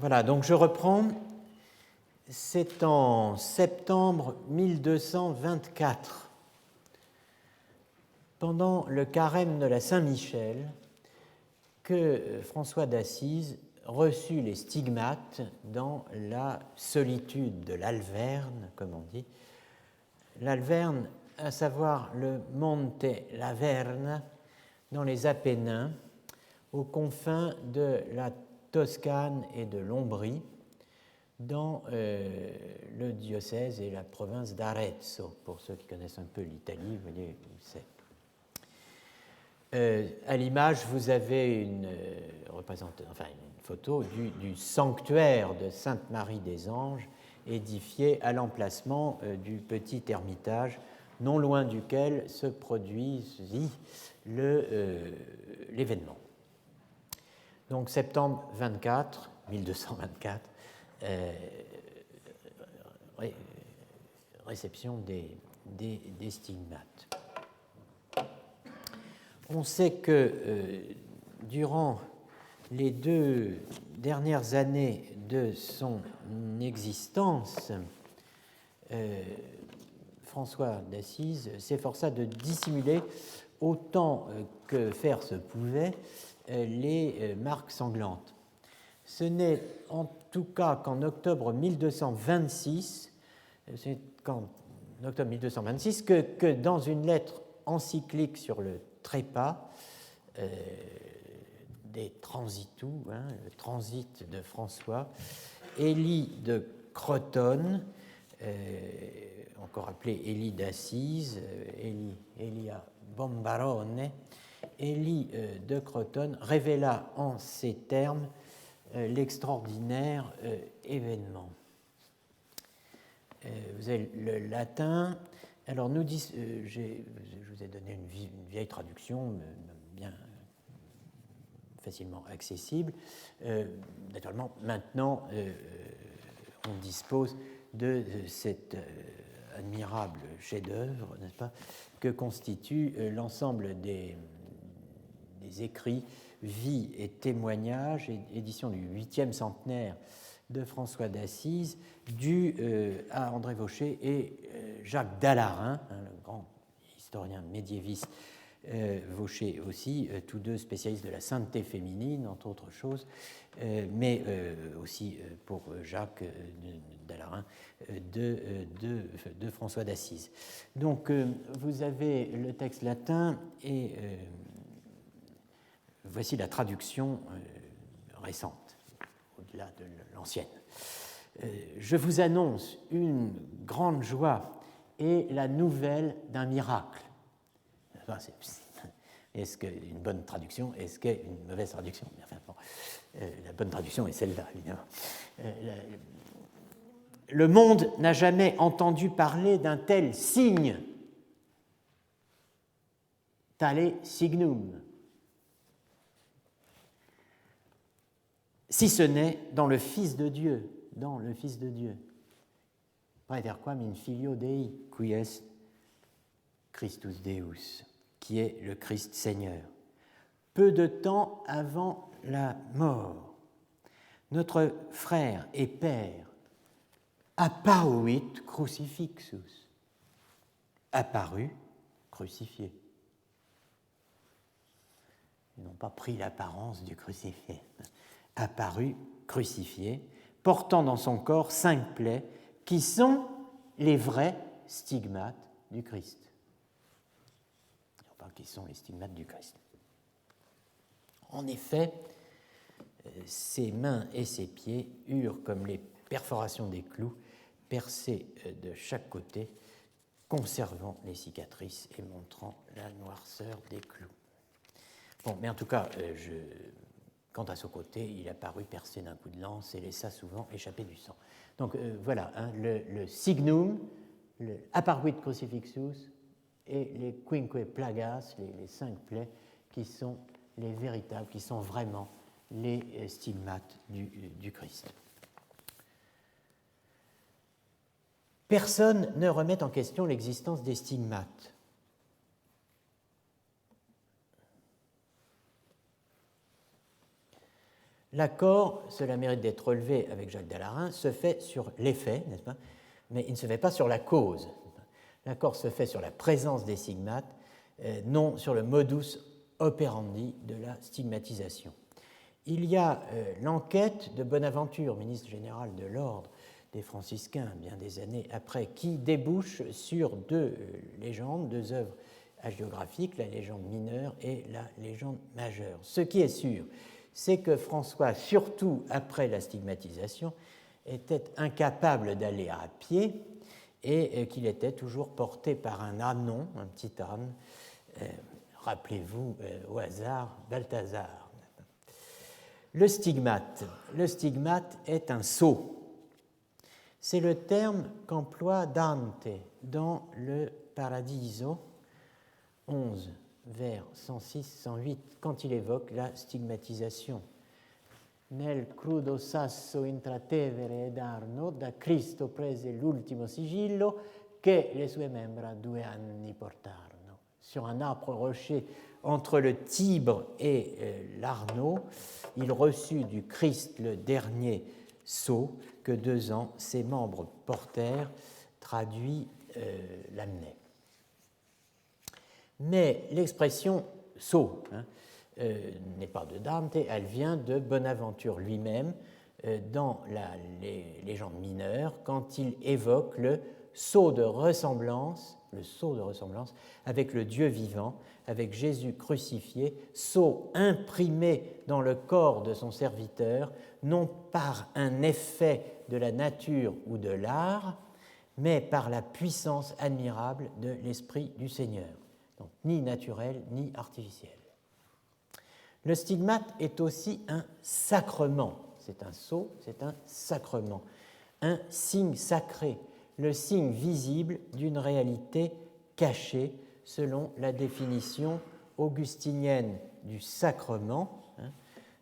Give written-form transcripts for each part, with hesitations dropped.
Voilà, donc je reprends. C'est en septembre 1224, pendant le carême de la Saint-Michel, que François d'Assise reçut les stigmates dans la solitude de l'Alverne, comme on dit. L'Alverne, à savoir le Monte Laverne, dans les Apennins, aux confins de la Toscane et de l'Ombrie, dans le diocèse et la province d'Arezzo. Pour ceux qui connaissent un peu l'Italie, vous voyez où c'est. À l'image, vous avez une photo du sanctuaire de Sainte-Marie des Anges, édifié à l'emplacement du petit ermitage, non loin duquel se produisit l'événement. Donc septembre 24, 1224, réception des stigmates. On sait que durant les 2 dernières années de son existence, François d'Assise s'efforça de dissimuler autant que faire se pouvait les marques sanglantes. Ce n'est en tout cas qu'en octobre 1226, que dans une lettre encyclique sur le trépas, des transitus, le transit de François, Élie de Crotone, encore appelé Élie d'Assise, Elia Bombarone, Élie de Crotone révéla en ces termes l'extraordinaire événement. Vous avez le latin. Alors, je vous ai donné une vieille traduction, bien facilement accessible. Naturellement, maintenant, on dispose de cet admirable chef-d'œuvre, n'est-ce pas, que constitue l'ensemble des écrits, vie et témoignages, édition du 8e centenaire de François d'Assise, dû à André Vaucher et Jacques Dallarin, le grand historien médiéviste, Vaucher aussi, tous deux spécialistes de la sainteté féminine, entre autres choses, mais aussi pour Jacques Dallarin de François d'Assise. Donc, vous avez le texte latin et voici la traduction récente, au-delà de l'ancienne. Je vous annonce une grande joie et la nouvelle d'un miracle. Est-ce qu'une bonne traduction, est-ce qu'une mauvaise traduction? Enfin, bon, la bonne traduction est celle-là, évidemment. Le monde n'a jamais entendu parler d'un tel signe, tale signum, si ce n'est dans le Fils de Dieu, Praeterquam in filio Dei, qui est Christus Deus, qui est le Christ Seigneur. Peu de temps avant la mort, notre frère et père apparuit crucifixus, apparu crucifié. Ils n'ont pas pris l'apparence du crucifié. Apparu crucifié, portant dans son corps 5 plaies qui sont les vrais stigmates du Christ. Enfin, qui sont les stigmates du Christ. En effet, ses mains et ses pieds eurent comme les perforations des clous percés de chaque côté, conservant les cicatrices et montrant la noirceur des clous. Bon, mais en tout cas, quant à son côté, il apparut percé d'un coup de lance et laissa souvent échapper du sang. Donc voilà, le signum, le apparuit crucifixus et les quinque plagas, les 5 plaies, qui sont les véritables, qui sont vraiment les stigmates du Christ. Personne ne remet en question l'existence des stigmates. L'accord, cela mérite d'être relevé avec Jacques Dallarin, se fait sur l'effet, n'est-ce pas, mais il ne se fait pas sur la cause. L'accord se fait sur la présence des stigmates, non sur le modus operandi de la stigmatisation. Il y a l'enquête de Bonaventure, ministre général de l'ordre des franciscains, bien des années après, qui débouche sur deux légendes, deux œuvres hagiographiques, la légende mineure et la légende majeure. Ce qui est sûr, c'est que François, surtout après la stigmatisation, était incapable d'aller à pied et qu'il était toujours porté par un ânon, un petit âne, rappelez-vous au hasard Balthazar. Le stigmate est un sceau. C'est le terme qu'emploie Dante dans le Paradiso 11, vers 106-108, quand il évoque la stigmatisation. Nel crudo sasso intratevere ed arno, da Cristo prese l'ultimo sigillo, che le sue membra 2 anni portarono. Sur un âpre rocher entre le Tibre et l'Arno, il reçut du Christ le dernier sceau que 2 ans ses membres portèrent, traduit Lamennais. Mais l'expression sceau n'est pas de Dante, elle vient de Bonaventure lui-même dans la légende mineure quand il évoque le sceau de ressemblance avec le Dieu vivant, avec Jésus crucifié, sceau imprimé dans le corps de son serviteur, non par un effet de la nature ou de l'art, mais par la puissance admirable de l'Esprit du Seigneur. Donc, ni naturel, ni artificiel. Le stigmate est aussi un sacrement. C'est un sceau, c'est un sacrement. Un signe sacré, le signe visible d'une réalité cachée, selon la définition augustinienne du sacrement,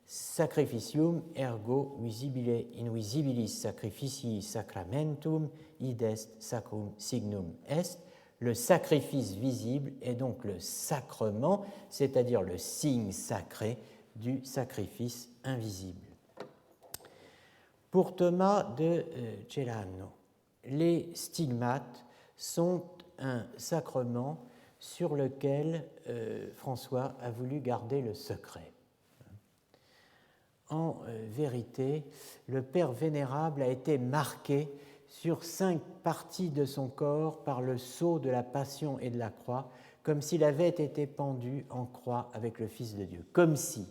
sacrificium ergo visibile invisibilis sacrificii sacramentum id est sacrum signum est. Le sacrifice visible est donc le sacrement, c'est-à-dire le signe sacré du sacrifice invisible. Pour Thomas de Celano, les stigmates sont un sacrement sur lequel François a voulu garder le secret. En vérité, le Père Vénérable a été marqué sur 5 parties de son corps par le sceau de la Passion et de la Croix, comme s'il avait été pendu en croix avec le Fils de Dieu. Comme si.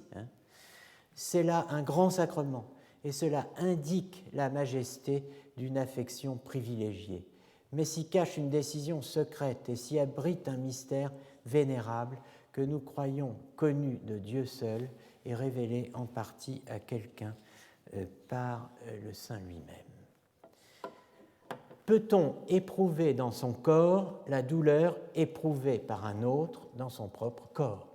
C'est là un grand sacrement, et cela indique la majesté d'une affection privilégiée, mais s'y cache une décision secrète et s'y abrite un mystère vénérable que nous croyons connu de Dieu seul et révélé en partie à quelqu'un par le Saint lui-même. Peut-on éprouver dans son corps la douleur éprouvée par un autre dans son propre corps?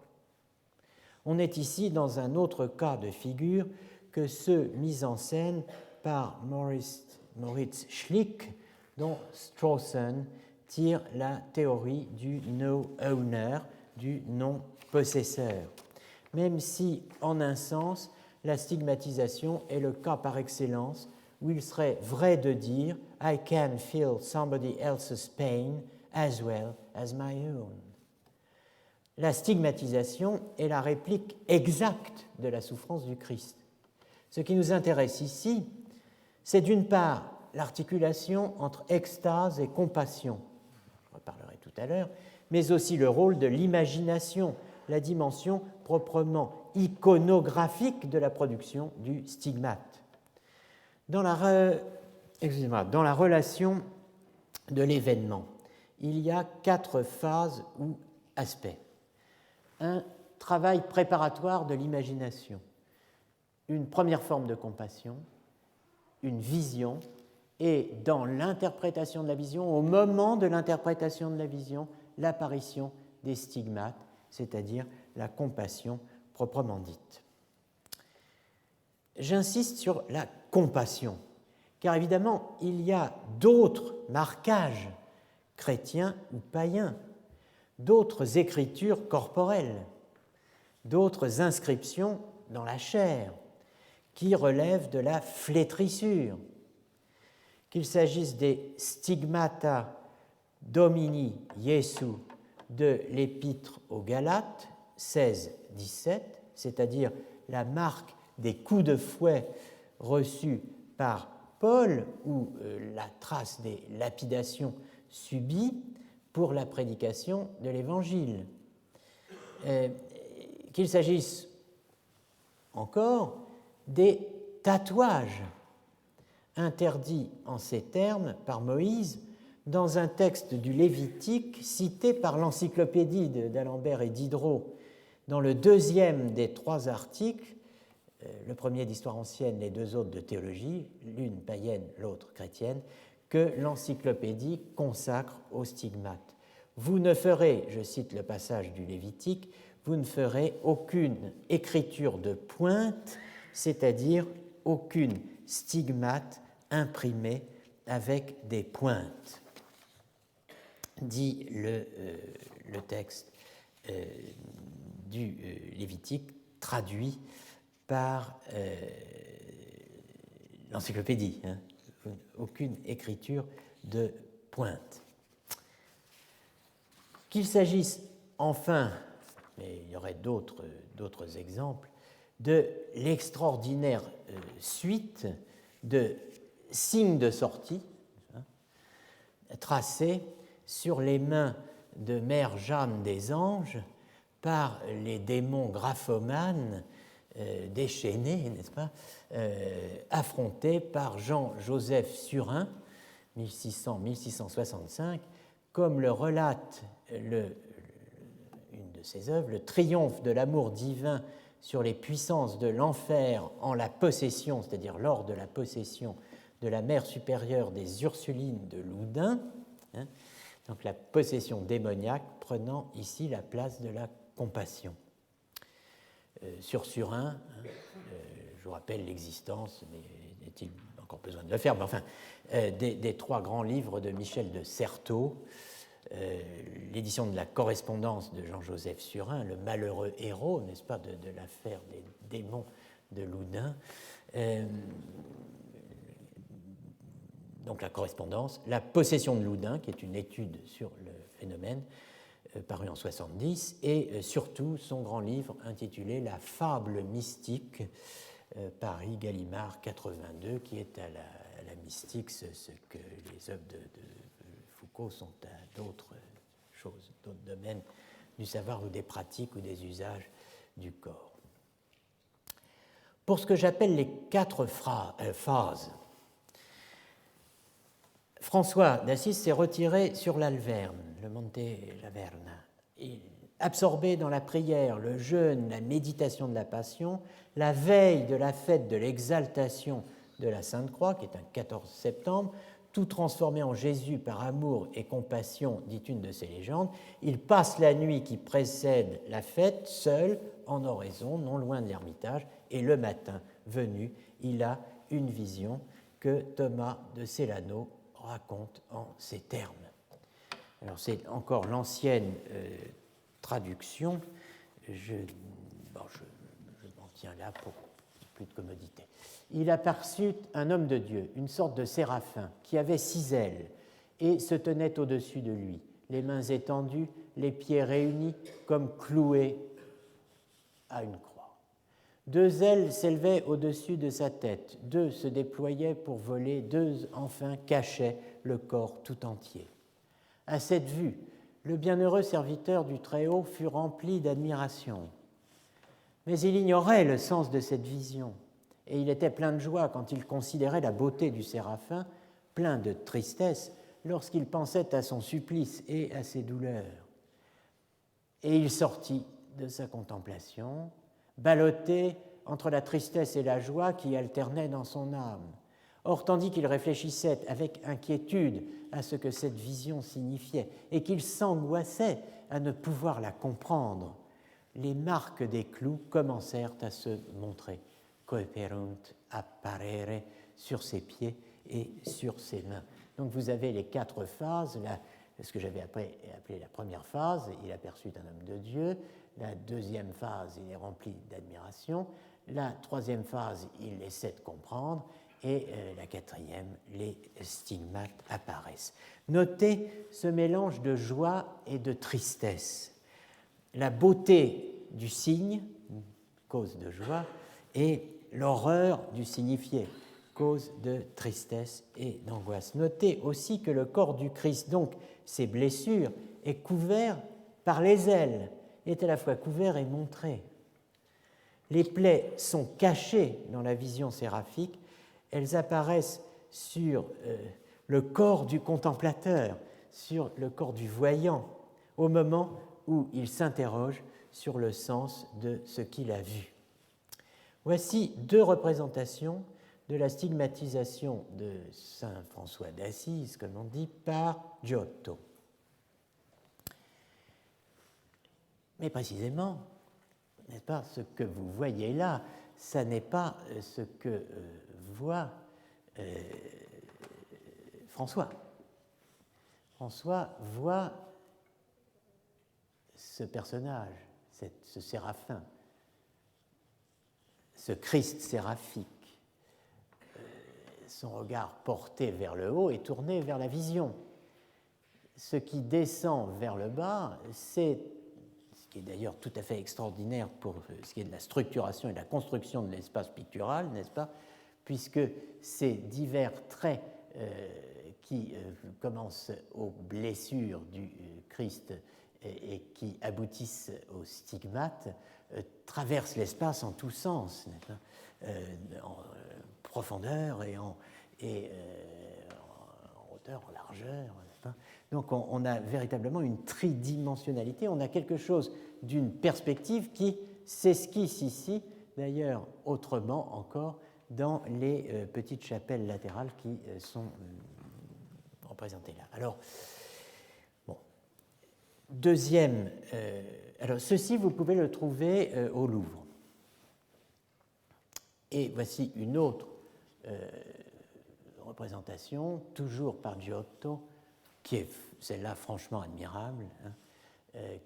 On est ici dans un autre cas de figure que ceux mis en scène par Moritz Schlick, dont Strawson tire la théorie du no-owner, du non-possesseur, même si, en un sens, la stigmatisation est le cas par excellence où il serait vrai de dire « I can feel somebody else's pain as well as my own ». La stigmatisation est la réplique exacte de la souffrance du Christ. Ce qui nous intéresse ici, c'est d'une part l'articulation entre extase et compassion, je reparlerai tout à l'heure, mais aussi le rôle de l'imagination, la dimension proprement iconographique de la production du stigmate. Dans la relation de l'événement, il y a 4 phases ou aspects. Un travail préparatoire de l'imagination, une première forme de compassion, une vision, et dans l'interprétation de la vision, au moment de l'interprétation de la vision, l'apparition des stigmates, c'est-à-dire la compassion proprement dite. J'insiste sur la compassion, car évidemment, il y a d'autres marquages chrétiens ou païens, d'autres écritures corporelles, d'autres inscriptions dans la chair qui relèvent de la flétrissure, qu'il s'agisse des stigmata Domini Iesu de l'Épître aux Galates 16-17, c'est-à-dire la marque des coups de fouet reçus par Paul ou la trace des lapidations subies pour la prédication de l'Évangile. Qu'il s'agisse encore des tatouages interdits en ces termes par Moïse dans un texte du Lévitique cité par l'encyclopédie d'Alembert et Diderot dans le deuxième des 3 articles, le premier d'histoire ancienne, les 2 autres de théologie, l'une païenne, l'autre chrétienne, que l'encyclopédie consacre aux stigmates. Vous ne ferez, je cite le passage du Lévitique, vous ne ferez aucune écriture de pointe, c'est-à-dire aucune stigmate imprimée avec des pointes, dit le texte du Lévitique traduit par l'encyclopédie, hein. Aucune écriture de pointe. Qu'il s'agisse enfin, mais il y aurait d'autres exemples, de l'extraordinaire suite de signes de sortie hein, tracés sur les mains de Mère Jeanne des Anges par les démons graphomanes déchaînés, n'est-ce pas, affrontés par Jean-Joseph Surin, 1600-1665, comme le relate une de ses œuvres, Le triomphe de l'amour divin sur les puissances de l'enfer en la possession, c'est-à-dire lors de la possession de la mère supérieure des Ursulines de Loudun, hein, donc la possession démoniaque prenant ici la place de la compassion. Sur Surin, je vous rappelle l'existence, mais est-il encore besoin de le faire, mais enfin, des 3 grands livres de Michel de Certeau, l'édition de la correspondance de Jean-Joseph Surin, le malheureux héros, n'est-ce pas, de l'affaire des démons de Loudun, donc la correspondance, la possession de Loudun, qui est une étude sur le phénomène, paru en 70, et surtout son grand livre intitulé La fable mystique, Paris, Gallimard 82, qui est à la mystique ce que les œuvres de Foucault sont à d'autres choses, d'autres domaines du savoir ou des pratiques ou des usages du corps. Pour ce que j'appelle les 4 phases, François d'Assise s'est retiré sur l'Alverne, le Monte Laverna. Absorbé dans la prière, le jeûne, la méditation de la Passion, la veille de la fête de l'exaltation de la Sainte Croix, qui est un 14 septembre, tout transformé en Jésus par amour et compassion, dit une de ses légendes, il passe la nuit qui précède la fête, seul, en oraison, non loin de l'Ermitage, et le matin venu, il a une vision que Thomas de Célano raconte en ces termes. Alors c'est encore l'ancienne traduction, je m'en tiens là pour plus de commodité. Il aperçut un homme de Dieu, une sorte de séraphin, qui avait 6 ailes et se tenait au-dessus de lui, les mains étendues, les pieds réunis comme cloués à une croix. 2 ailes s'élevaient au-dessus de sa tête, 2 se déployaient pour voler, 2 enfin cachaient le corps tout entier. À cette vue, le bienheureux serviteur du Très-Haut fut rempli d'admiration. Mais il ignorait le sens de cette vision, et il était plein de joie quand il considérait la beauté du séraphin, plein de tristesse lorsqu'il pensait à son supplice et à ses douleurs. Et il sortit de sa contemplation, ballotté entre la tristesse et la joie qui alternaient dans son âme. Or, tandis qu'il réfléchissait avec inquiétude à ce que cette vision signifiait et qu'il s'angoissait à ne pouvoir la comprendre, les marques des clous commencèrent à se montrer, coeperunt apparere, sur ses pieds et sur ses mains. Donc vous avez les 4 phases, ce que j'avais appelé la première phase, il aperçut un homme de Dieu, la deuxième phase, il est rempli d'admiration, La troisième phase, il essaie de comprendre. Et la quatrième, les stigmates apparaissent. Notez ce mélange de joie et de tristesse. La beauté du signe, cause de joie, et l'horreur du signifié, cause de tristesse et d'angoisse. Notez aussi que le corps du Christ, donc ses blessures, est couvert par les ailes, est à la fois couvert et montré. Les plaies sont cachées dans la vision séraphique, elles apparaissent sur le corps du contemplateur, sur le corps du voyant, au moment où il s'interroge sur le sens de ce qu'il a vu. Voici deux représentations de la stigmatisation de saint François d'Assise, comme on dit, par Giotto. Mais précisément, n'est-ce pas, ce que vous voyez là, ça n'est pas ce que voit François. François voit ce personnage, ce séraphin, ce Christ séraphique, son regard porté vers le haut et tourné vers la vision. Ce qui descend vers le bas, c'est ce qui est d'ailleurs tout à fait extraordinaire pour ce qui est de la structuration et de la construction de l'espace pictural, n'est-ce pas, puisque ces divers traits qui commencent aux blessures du Christ et qui aboutissent aux stigmates traversent l'espace en tous sens, en profondeur et en hauteur, en largeur. Donc on a véritablement une tridimensionnalité, on a quelque chose d'une perspective qui s'esquisse ici, d'ailleurs autrement encore, dans les petites chapelles latérales qui sont représentées là. Alors, bon. Deuxième, alors ceci vous pouvez le trouver au Louvre. Et voici une autre représentation, toujours par Giotto, qui est celle-là franchement admirable,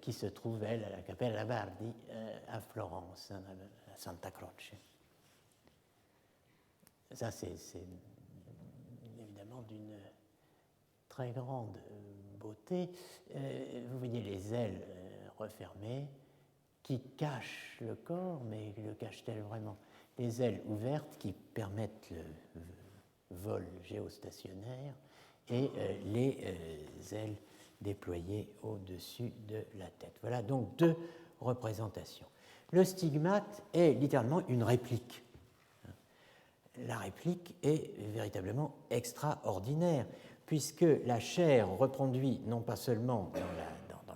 qui se trouve, elle, à la Cappella Bardi à Florence, à Santa Croce. Ça, c'est évidemment d'une très grande beauté. Vous voyez les ailes refermées qui cachent le corps, mais le cachent-elles vraiment? Les ailes ouvertes qui permettent le vol géostationnaire et les ailes déployées au-dessus de la tête. Voilà donc deux représentations. Le stigmate est littéralement une réplique. La réplique est véritablement extraordinaire, puisque la chair reproduit non pas seulement dans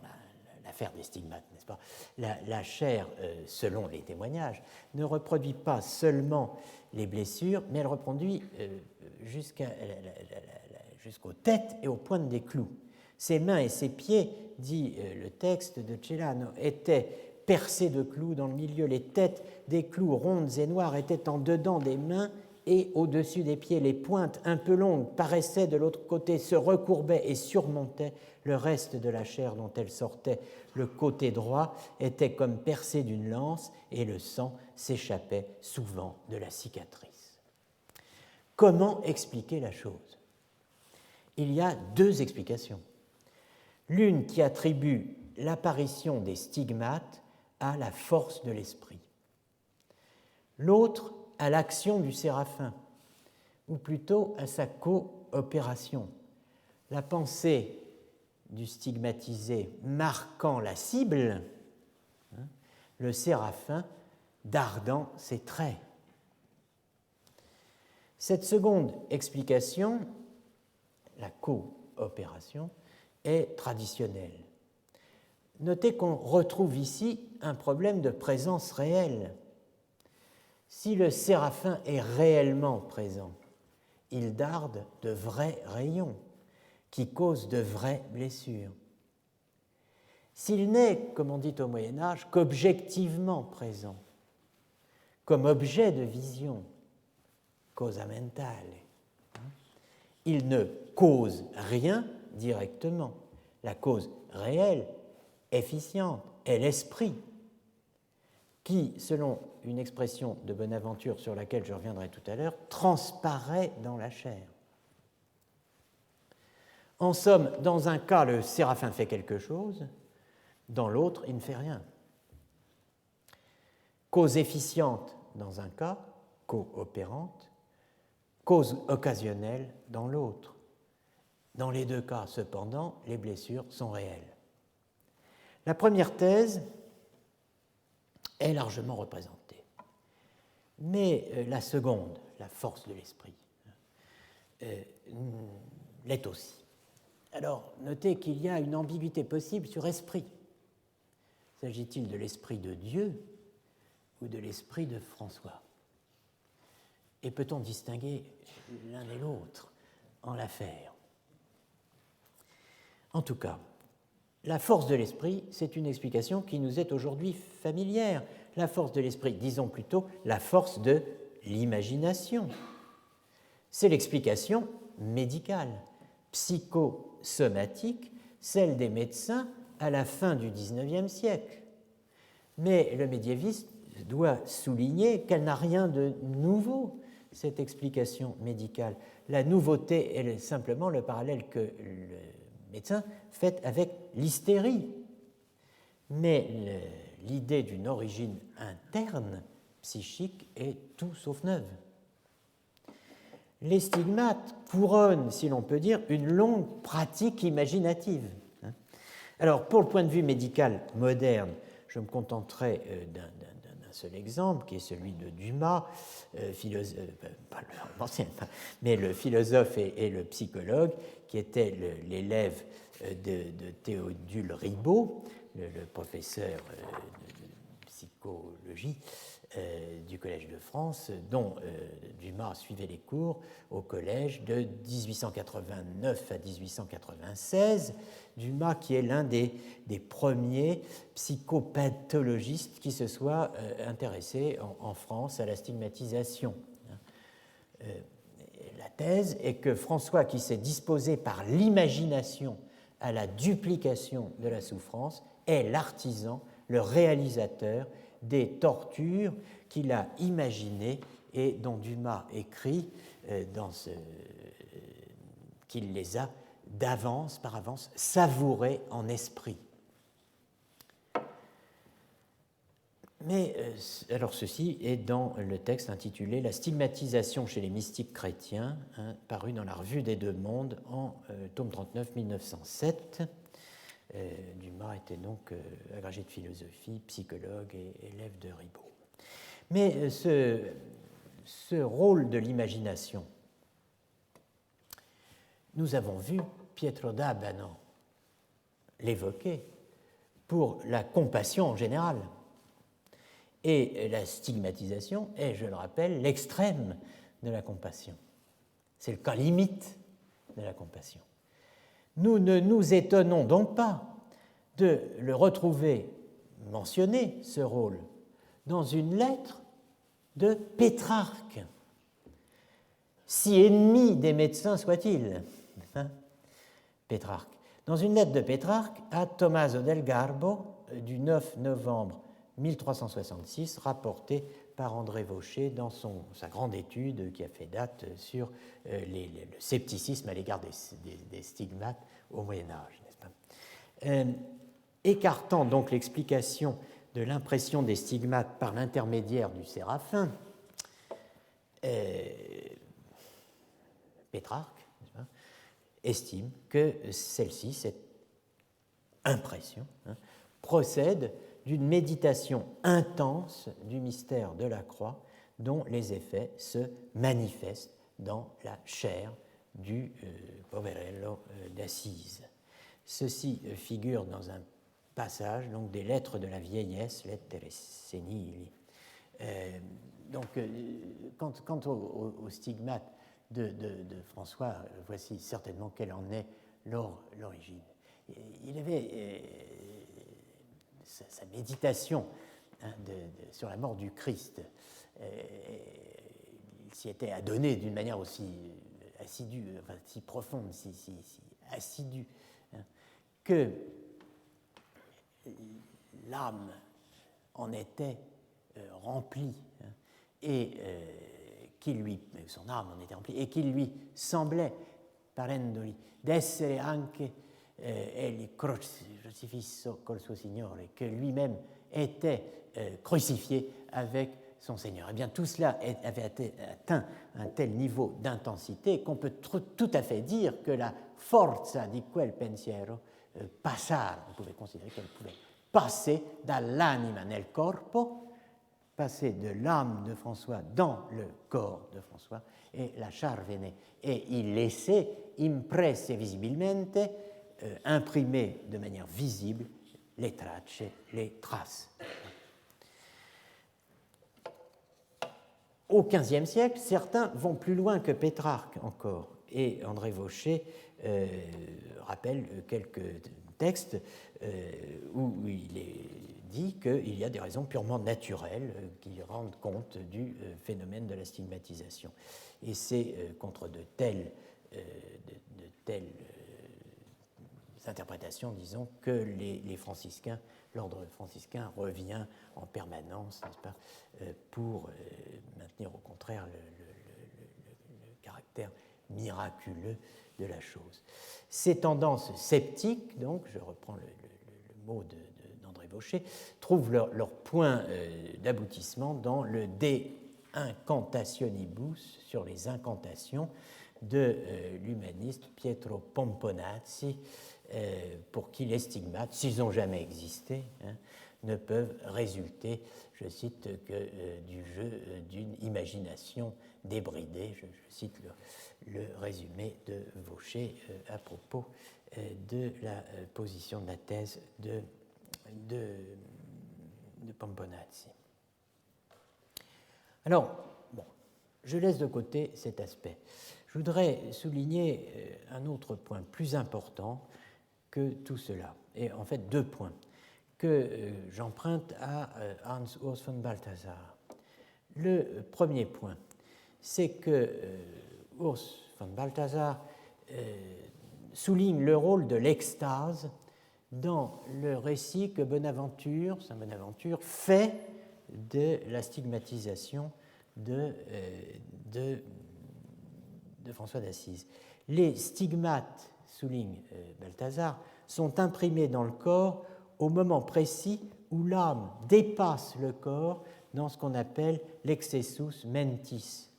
l'affaire des stigmates, n'est-ce pas, la chair, selon les témoignages, ne reproduit pas seulement les blessures, mais elle reproduit jusqu'aux têtes et aux pointes des clous. Ses mains et ses pieds, dit le texte de Celano, étaient percés de clous dans le milieu. Les têtes des clous rondes et noires étaient en dedans des mains et au-dessus des pieds. Les pointes un peu longues paraissaient de l'autre côté, se recourbaient et surmontaient le reste de la chair dont elles sortaient. Le côté droit était comme percé d'une lance et le sang s'échappait souvent de la cicatrice. Comment expliquer la chose? Il y a deux explications. L'une qui attribue l'apparition des stigmates à la force de l'esprit. L'autre à l'action du séraphin, ou plutôt à sa coopération. La pensée du stigmatisé marquant la cible, le séraphin dardant ses traits. Cette seconde explication, la coopération, est traditionnelle. Notez qu'on retrouve ici un problème de présence réelle. Si le séraphin est réellement présent, il darde de vrais rayons qui causent de vraies blessures. S'il n'est, comme on dit au Moyen-Âge, qu'objectivement présent, comme objet de vision, causa mentale, il ne cause rien directement. La cause réelle, efficiente, est l'esprit. qui, selon une expression de Bonaventure sur laquelle je reviendrai tout à l'heure, transparaît dans la chair. En somme, dans un cas, le séraphin fait quelque chose, dans l'autre, il ne fait rien. Cause efficiente dans un cas, coopérante, cause occasionnelle dans l'autre. Dans les deux cas, cependant, les blessures sont réelles. La première thèse est largement représentée, mais la seconde, la force de l'esprit, l'est aussi. Alors, notez qu'il y a une ambiguïté possible sur esprit. S'agit-il de l'esprit de Dieu ou de l'esprit de François? Et peut-on distinguer l'un et l'autre en l'affaire? En tout cas, la force de l'esprit, c'est une explication qui nous est aujourd'hui familière. La force de l'esprit, disons plutôt la force de l'imagination. C'est l'explication médicale, psychosomatique, celle des médecins à la fin du XIXe siècle. Mais le médiéviste doit souligner qu'elle n'a rien de nouveau, cette explication médicale. La nouveauté est simplement le parallèle que le médecin fait avec l'hystérie. Mais l'idée d'une origine interne, psychique, est tout sauf neuve. Les stigmates couronnent, si l'on peut dire, une longue pratique imaginative. Alors, pour le point de vue médical moderne, je me contenterai d'un seul exemple, qui est celui de Dumas, mais le philosophe et le psychologue, qui était l'élève de Théodule Ribot, le professeur de psychologie du Collège de France, dont Dumas suivait les cours au collège de 1889 à 1896. Dumas qui est l'un des premiers psychopathologistes qui se soit intéressé en France à la stigmatisation. La thèse est que François, qui s'est disposé par l'imagination à la duplication de la souffrance, est l'artisan, le réalisateur des tortures qu'il a imaginées et dont Dumas écrit qu'il les a d'avance, par avance, savourées en esprit. Mais alors ceci est dans le texte intitulé « La stigmatisation chez les mystiques chrétiens », paru dans la Revue des Deux Mondes en tome 39, 1907. Dumas était donc agrégé de philosophie, psychologue et élève de Ribot. Mais ce rôle de l'imagination, nous avons vu Pietro d'Abano l'évoquer pour la compassion en général. Et la stigmatisation est, je le rappelle, l'extrême de la compassion. C'est le cas limite de la compassion. Nous ne nous étonnons donc pas de le retrouver mentionner, ce rôle, dans une lettre de Pétrarque, si ennemi des médecins soit-il. Pétrarque. Dans une lettre de Pétrarque à Tommaso del Garbo du 9 novembre 1366, rapportée par André Vaucher dans sa grande étude qui a fait date sur le scepticisme à l'égard des stigmates au Moyen-Âge, n'est-ce pas ? Écartant donc l'explication de l'impression des stigmates par l'intermédiaire du séraphin, Pétrarque estime que celle-ci, cette impression, procède d'une méditation intense du mystère de la croix dont les effets se manifestent dans la chair du Poverello d'Assise. Ceci figure dans un passage donc, des Lettres de la vieillesse, Lettere senili. Quant au stigmate de François, voici certainement quelle en est l'origine. Il avait sa méditation sur la mort du Christ. Il s'y était adonné d'une manière aussi assidue, enfin, si profonde, si assidue, que l'âme en était rempli, hein, et son âme en était remplie, et qu'il lui semblait, parendoli, d'essere anche egli crocifisso col suo Signore, que lui-même était crucifié avec son Seigneur. Eh bien, tout cela avait atteint un tel niveau d'intensité qu'on peut tout à fait dire que la forza di quel pensiero on pouvait considérer qu'elle pouvait passer dall'anima nel corpo, passer de l'âme de François dans le corps de François, et lasciar venire, et y laisser impresse visibilmente, imprimer de manière visible les traces. Au XVe siècle, certains vont plus loin que Pétrarque encore, et André Vaucher rappelle quelques textes où il est dit qu'il y a des raisons purement naturelles qui rendent compte du phénomène de la stigmatisation. Et c'est contre de telles interprétations, disons, que les franciscains, l'ordre franciscain revient en permanence, n'est-ce pas, pour maintenir au contraire le caractère miraculeux de la chose. Ces tendances sceptiques, donc, je reprends le mot d'André Vaucher, trouvent leur point d'aboutissement dans le De Incantationibus, sur les incantations de l'humaniste Pietro Pomponazzi, pour qui les stigmates, s'ils n'ont jamais existé, hein, ne peuvent résulter, je cite, que du jeu d'une imagination débridée. Je cite le résumé de Vaucher à propos de la position de la thèse de Pomponazzi. Alors, bon, je laisse de côté cet aspect. Je voudrais souligner un autre point plus important que tout cela, et en fait deux points que j'emprunte à Hans Urs von Balthasar. Le premier point, c'est que Urs von Balthasar souligne le rôle de l'extase dans le récit que Saint Bonaventure fait de la stigmatisation de François d'Assise. Les stigmates, souligne Balthasar, sont imprimés dans le corps au moment précis où l'âme dépasse le corps dans ce qu'on appelle l'excessus mentis.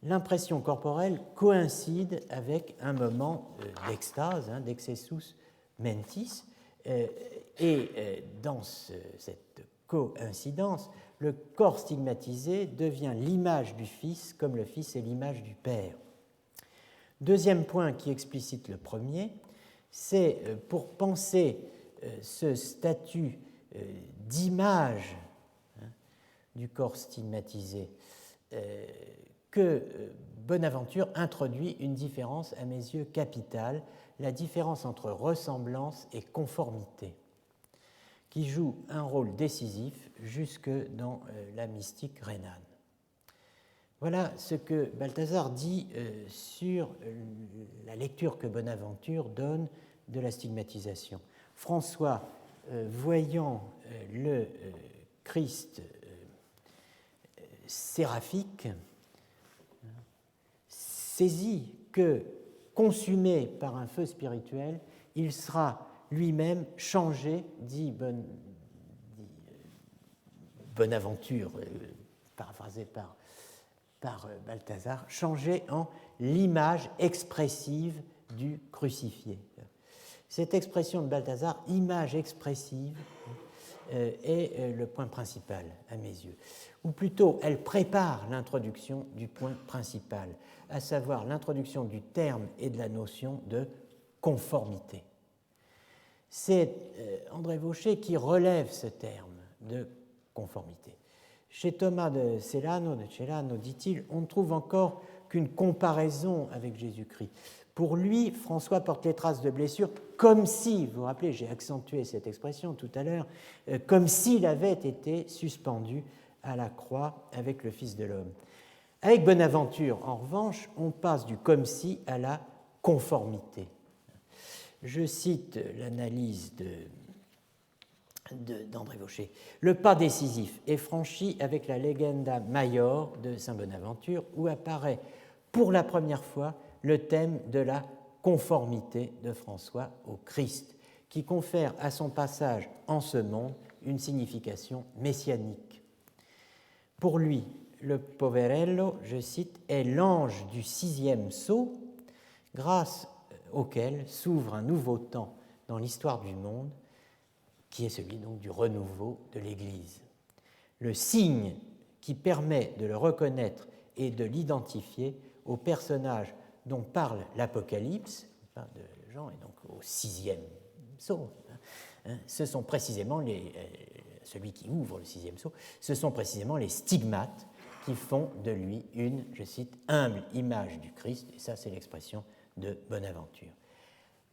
L'impression corporelle coïncide avec un moment d'extase, d'excessus mentis, et dans cette coïncidence, le corps stigmatisé devient l'image du Fils comme le Fils est l'image du Père. Deuxième point qui explicite le premier, c'est pour penser ce statut d'image du corps stigmatisé que Bonaventure introduit une différence à mes yeux capitale, la différence entre ressemblance et conformité, qui joue un rôle décisif jusque dans la mystique rhénane. Voilà ce que Balthasar dit sur la lecture que Bonaventure donne de la stigmatisation. François, voyant le Christ séraphique, saisit que, consumé par un feu spirituel, il sera lui-même changé, dit Bonaventure, paraphrasé par Balthasar, changé en l'image expressive du crucifié. Cette expression de Balthasar, image expressive, est le point principal à mes yeux. Ou plutôt, elle prépare l'introduction du point principal, à savoir l'introduction du terme et de la notion de conformité. C'est André Vaucher qui relève ce terme de conformité. Chez Thomas de Celano, dit-il, on ne trouve encore qu'une comparaison avec Jésus-Christ. Pour lui, François porte les traces de blessures comme si, vous vous rappelez, j'ai accentué cette expression tout à l'heure, comme s'il avait été suspendu à la croix avec le Fils de l'homme. Avec Bonaventure, en revanche, on passe du comme si à la conformité. Je cite l'analyse d'André Vaucher. Le pas décisif est franchi avec la Legenda Maior de Saint Bonaventure, où apparaît pour la première fois le thème de la conformité de François au Christ, qui confère à son passage en ce monde une signification messianique. Pour lui, le Poverello, je cite, est l'ange du sixième sceau, grâce auquel s'ouvre un nouveau temps dans l'histoire du monde, qui est celui donc du renouveau de l'Église. Le signe qui permet de le reconnaître et de l'identifier au personnage dont parle l'Apocalypse, de Jean, et donc au sixième sceau, ce sont précisément celui qui ouvre le sixième sceau, ce sont précisément les stigmates qui font de lui une, je cite, humble image du Christ, et ça c'est l'expression de Bonaventure.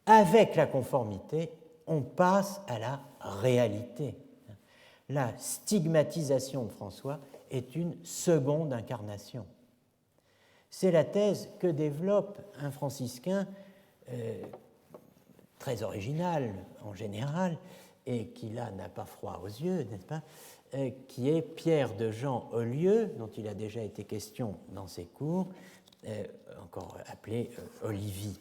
Avec la conformité, on passe à la réalité. La stigmatisation de François est une seconde incarnation. C'est la thèse que développe un franciscain très original en général, et qui là n'a pas froid aux yeux, n'est-ce pas, qui est Pierre de Jean Olieu, dont il a déjà été question dans ses cours, encore appelé Olivie.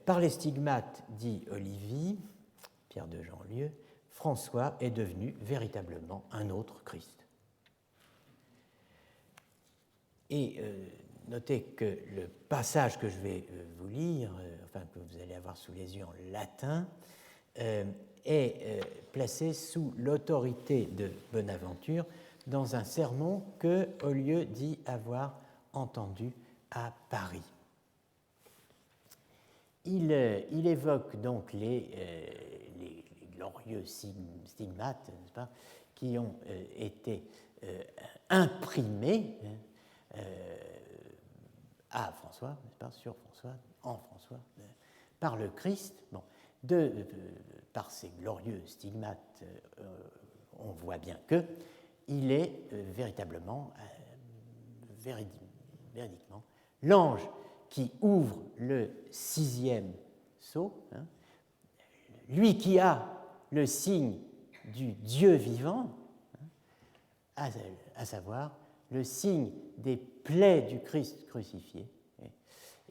Par les stigmates, dit Olivie, Pierre de Jean Olieu, François est devenu véritablement un autre Christ. Et notez que le passage que je vais vous lire, enfin que vous allez avoir sous les yeux en latin, est placé sous l'autorité de Bonaventure dans un sermon que Olieu dit avoir entendu à Paris. Il évoque donc les glorieux stigmates, n'est-ce pas, qui ont été imprimés à François, n'est-ce pas, sur François, en François, par le Christ. Bon, par ces glorieux stigmates, on voit bien qu'il est véritablement, véridiquement, l'ange qui ouvre le sixième sceau, lui qui a le signe du Dieu vivant, à savoir le signe des plaies du Christ crucifié.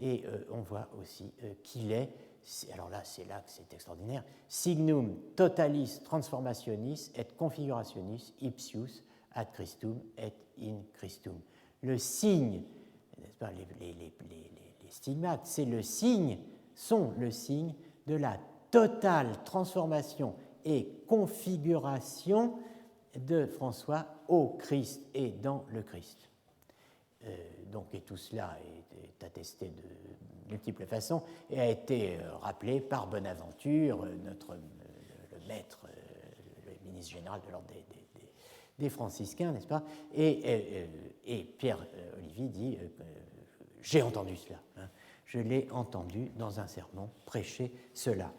Et on voit aussi qu'il est, alors là c'est là que c'est extraordinaire, signum totalis transformationis et configurationis ipsius ad Christum et in Christum. Le signe, n'est-ce pas, les stigmates, sont le signe de la totale transformation et configuration de François au Christ et dans le Christ. Et tout cela est attesté de multiples façons et a été rappelé par Bonaventure, le maître, le ministre général de l'ordre des franciscains, n'est-ce pas, et Pierre Olivier dit j'ai entendu cela, je l'ai entendu dans un sermon prêcher cela.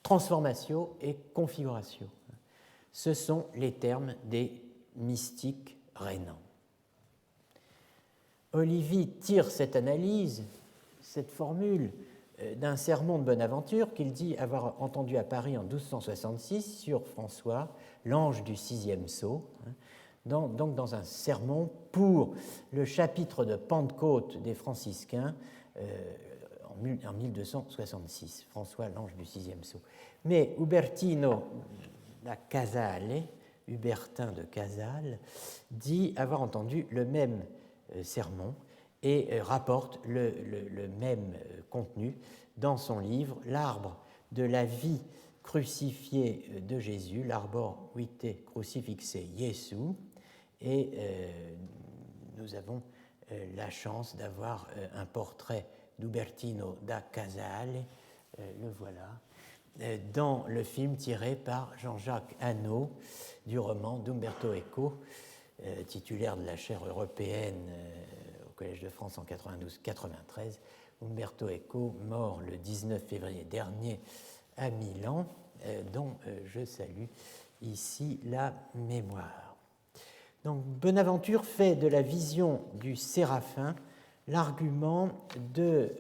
Transformatio et configuratio, ce sont les termes des mystiques rénants. Olivier tire cette analyse, cette formule, d'un sermon de Bonaventure qu'il dit avoir entendu à Paris en 1266 sur François, l'ange du sixième sceau, donc dans un sermon pour le chapitre de Pentecôte des franciscains en 1266, François, l'ange du sixième sceau. Mais Ubertino da Casale, Hubertin de Casale, dit avoir entendu le même sermon et rapporte le même contenu dans son livre « L'arbre de la vie crucifiée de Jésus », l'arbor vitae crucifixe Jesu, et nous avons la chance d'avoir un portrait d'Ubertino da Casale, le voilà, dans le film tiré par Jean-Jacques Hano du roman d'Umberto Eco, titulaire de la chaire européenne au Collège de France en 92-93, Umberto Eco, mort le 19 février dernier à Milan, dont je salue ici la mémoire. Donc Bonaventure fait de la vision du Séraphin l'argument de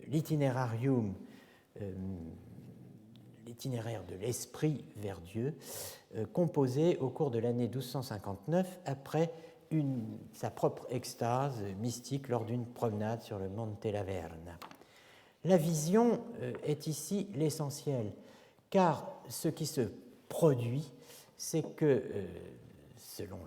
l'itinerarium, l'itinéraire de l'esprit vers Dieu, composé au cours de l'année 1259 après sa propre extase mystique lors d'une promenade sur le Monte la Verna. La vision est ici l'essentiel, car ce qui se produit, c'est que, selon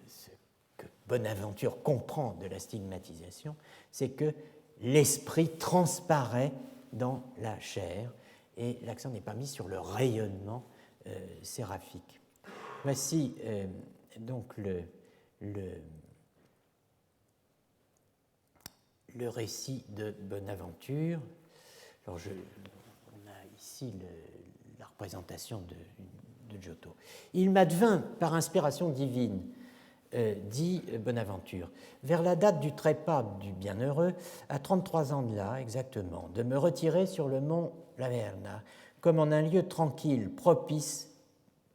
ce que Bonaventure comprend de la stigmatisation, c'est que l'esprit transparaît dans la chair, et l'accent n'est pas mis sur le rayonnement séraphique. Voici donc le récit de Bonaventure. Alors on a ici la représentation de Giotto. Il m'advint par inspiration divine, dit Bonaventure, vers la date du trépas du bienheureux, à 33 ans de là exactement, de me retirer sur le mont Laverna, comme en un lieu tranquille, propice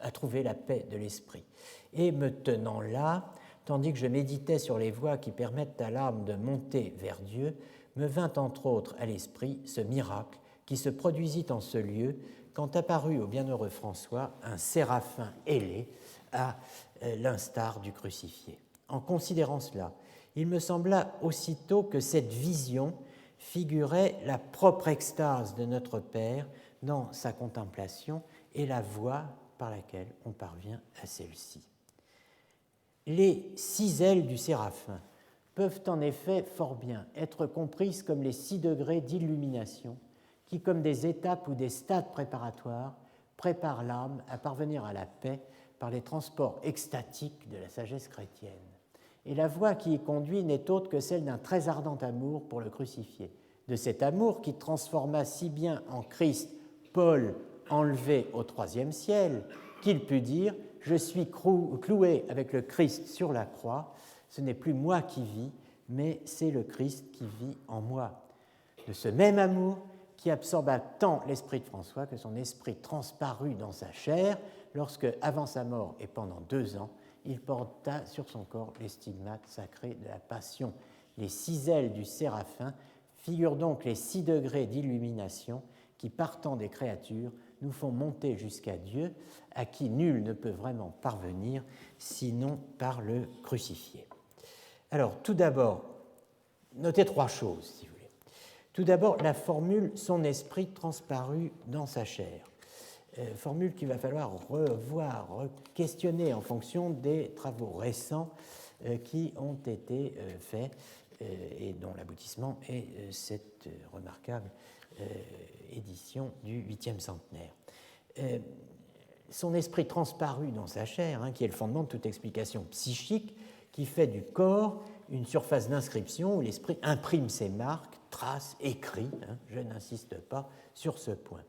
à trouver la paix de l'esprit. Et me tenant là, tandis que je méditais sur les voies qui permettent à l'âme de monter vers Dieu, me vint entre autres à l'esprit ce miracle qui se produisit en ce lieu quand apparut au bienheureux François un séraphin ailé à l'instar du crucifié. En considérant cela, il me sembla aussitôt que cette vision figurait la propre extase de notre Père dans sa contemplation et la voie par laquelle on parvient à celle-ci. Les 6 ailes du séraphin peuvent en effet fort bien être comprises comme les 6 degrés d'illumination qui, comme des étapes ou des stades préparatoires, préparent l'âme à parvenir à la paix par les transports extatiques de la sagesse chrétienne. Et la voie qui y conduit n'est autre que celle d'un très ardent amour pour le crucifié, de cet amour qui transforma si bien en Christ Paul enlevé au 3e ciel, qu'il put dire « Je suis cloué avec le Christ sur la croix, ce n'est plus moi qui vis, mais c'est le Christ qui vit en moi. » De ce même amour qui absorba tant l'esprit de François que son esprit transparut dans sa chair lorsque, avant sa mort et pendant 2 ans, il porta sur son corps les stigmates sacrés de la Passion. Les 6 ailes du séraphin figurent donc les 6 degrés d'illumination qui, partant des créatures, nous font monter jusqu'à Dieu, à qui nul ne peut vraiment parvenir, sinon par le crucifié. Alors, tout d'abord, notez 3 choses, si vous voulez. Tout d'abord, la formule « son esprit transparut dans sa chair ». Formule qu'il va falloir revoir, questionner en fonction des travaux récents qui ont été faits et dont l'aboutissement est cette remarquable édition du 8e centenaire. Son esprit transparut dans sa chair, qui est le fondement de toute explication psychique, qui fait du corps une surface d'inscription où l'esprit imprime ses marques, trace, écrit. Je n'insiste pas sur ce point.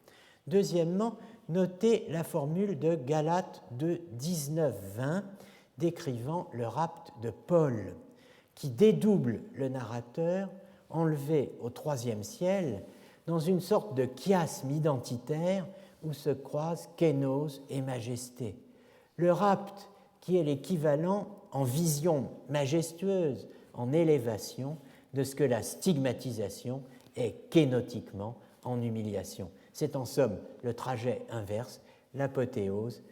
Deuxièmement, notez la formule de Galates 2, 19-20, décrivant le rapt de Paul, qui dédouble le narrateur enlevé au 3e ciel dans une sorte de chiasme identitaire où se croisent kénose et majesté. Le rapt qui est l'équivalent en vision majestueuse, en élévation, de ce que la stigmatisation est kénotiquement en humiliation. C'est en somme le trajet inverse, l'apothéose,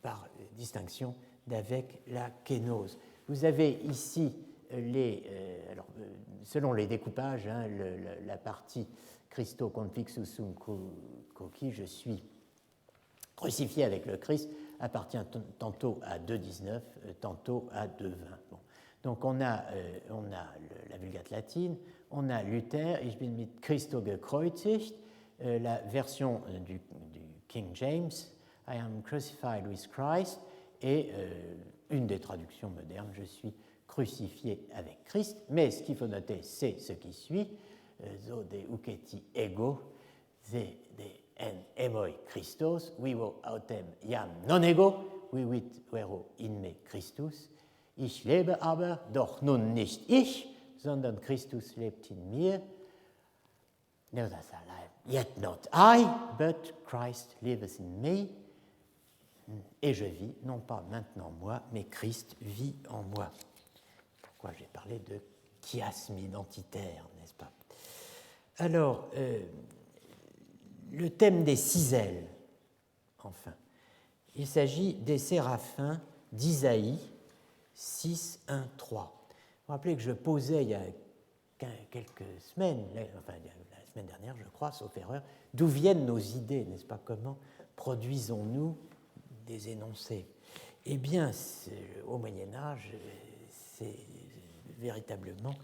par distinction d'avec la kénose. Vous avez ici selon les découpages, la partie Christo confixus sum coqui, je suis crucifié avec le Christ, appartient tantôt à 2.19, tantôt à 2.20. Bon. Donc on a la Vulgate latine, on a Luther, Ich bin mit Christo gekreuzigt, la version du King James, I am crucified with Christ, et une des traductions modernes, je suis crucifié avec Christ. Mais ce qu'il faut noter, c'est ce qui suit, zo de uketi ego, ze de en emoi Christos, vivo autem iam non ego, vivit vero in me Christus, ich lebe aber, doch nun nicht ich, sondern Christus lebt in mir. Nevertheless, yet not I, but Christ liveth in me. et je vis, non pas maintenant moi, mais Christ vit en moi. Pourquoi j'ai parlé de chiasme identitaire, n'est-ce pas? Alors, le thème des 6 ailes, enfin. Il s'agit des séraphins d'Isaïe 6, 1, 3. Vous vous rappelez que je posais il y a quelques semaines, enfin la semaine dernière je crois, sauf erreur, d'où viennent nos idées, n'est-ce pas? Comment produisons-nous des énoncés? Eh bien, au Moyen-Âge, c'est véritablement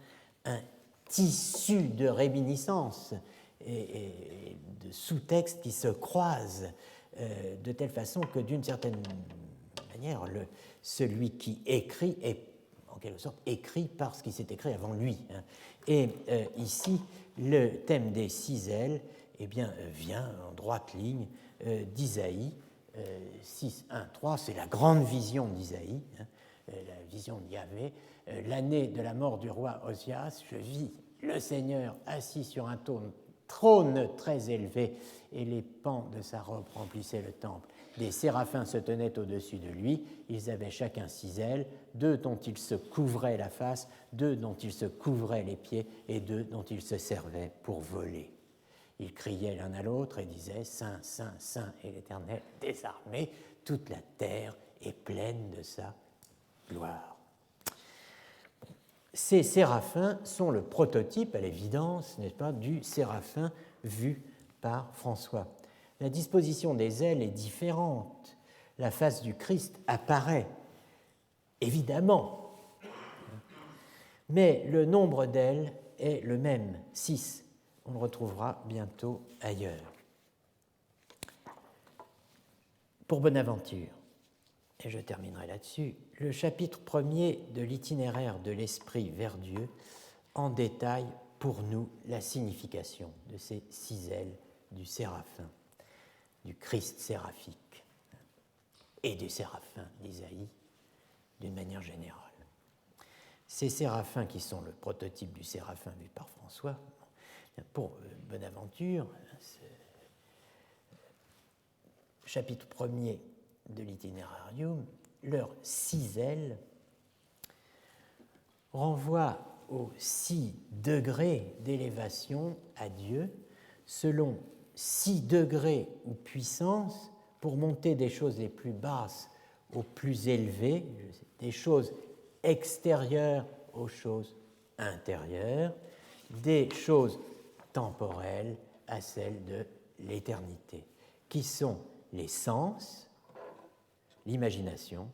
un tissu de réminiscences et de sous-textes qui se croisent de telle façon que, d'une certaine manière, celui qui écrit est en quelque sorte écrit par ce qui s'est écrit avant lui. Et ici, le thème des 6 ailes eh bien, vient en droite ligne d'Isaïe 6, 1, 3. C'est la grande vision d'Isaïe, la vision de Yahvé. L'année de la mort du roi Osias, je vis le Seigneur assis sur un trône très élevé, et les pans de sa robe remplissaient le temple. Des séraphins se tenaient au-dessus de lui, ils avaient chacun 6 ailes, 2 dont ils se couvraient la face, 2 dont ils se couvraient les pieds, et 2 dont ils se servaient pour voler. Ils criaient l'un à l'autre et disaient « Saint, Saint, Saint est l'Éternel des armées, toute la terre est pleine de sa gloire. » Ces séraphins sont le prototype, à l'évidence, n'est-ce pas, du séraphin vu par François. La disposition des ailes est différente. La face du Christ apparaît, évidemment, mais le nombre d'ailes est le même, 6. On le retrouvera bientôt ailleurs. Pour Bonaventure, et je terminerai là-dessus, le chapitre 1er de l'itinéraire de l'Esprit vers Dieu en détaille pour nous la signification de ces 6 ailes du séraphin, du Christ séraphique et du séraphin d'Isaïe d'une manière générale. Ces séraphins qui sont le prototype du séraphin vu par François, pour Bonaventure, chapitre 1er de l'Itinerarium, leurs 6 ailes renvoient aux 6 degrés d'élévation à Dieu selon 6 degrés ou puissance pour monter des choses les plus basses aux plus élevées, des choses extérieures aux choses intérieures, des choses temporelles à celles de l'éternité, qui sont les sens, l'imagination,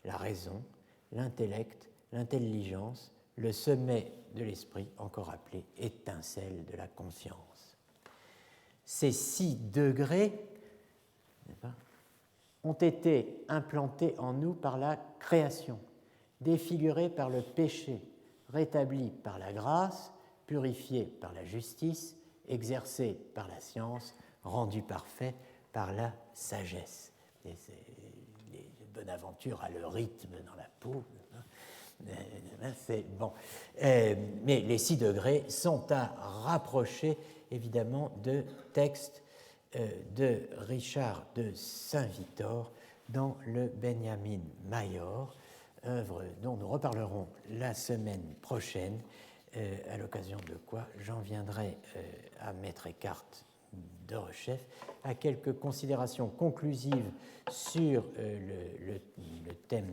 la raison, l'intellect, l'intelligence, le sommet de l'esprit, encore appelé étincelle de la conscience. Ces 6 degrés ont été implantés en nous par la création, défigurés par le péché, rétablis par la grâce, purifiés par la justice, exercés par la science, rendus parfaits par la sagesse. Et les Bonaventure a le rythme dans la peau. C'est bon. Mais les 6 degrés sont à rapprocher évidemment de textes de Richard de Saint-Victor dans le Benjamin Mayor, œuvre dont nous reparlerons la semaine prochaine, à l'occasion de quoi j'en viendrai à Maître Eckhart de Rechef à quelques considérations conclusives sur le thème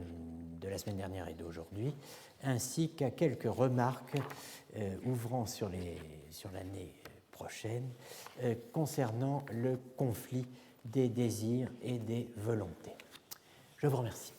de la semaine dernière et d'aujourd'hui, ainsi qu'à quelques remarques ouvrant sur l'année prochaine concernant le conflit des désirs et des volontés. Je vous remercie.